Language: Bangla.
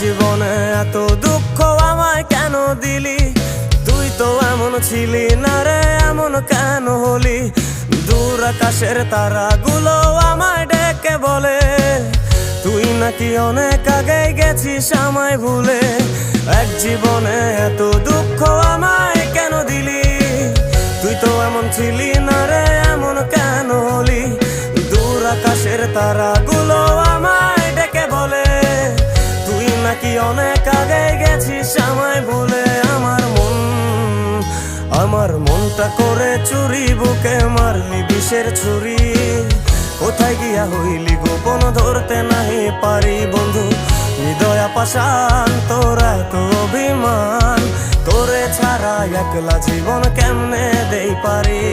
জীবনে এত দুঃখ আমায় কেন দিলি? তুই তো এমন ছিলি না রে, এমন কেন হলি? দূর আকাশের তারাগুলো আমায় ডেকে বলে তুই নাকি অনেক আগে গেছিস আমায় ভুলে। এক জীবনে এত দুঃখ আমায় কেন দিলি? তুই তো এমন ছিলি না রে, এমন কেন হলি? দূর আকাশের তারাগুলো আমায় ডেকে বলে তুই নাকি অনেক আগে গেছিস আমায় ভুলে। আমার মনটা করে চুরি, বুকে মারলি বিষের ছুরি। কোথায় গিয়া হইলি গোপন ধরতে নাহি পারি বন্ধু। হৃদয় পাষাণ তোর এত অভিমান, তোরে ছাড়া একলা জীবন কেমনে দেই পারি?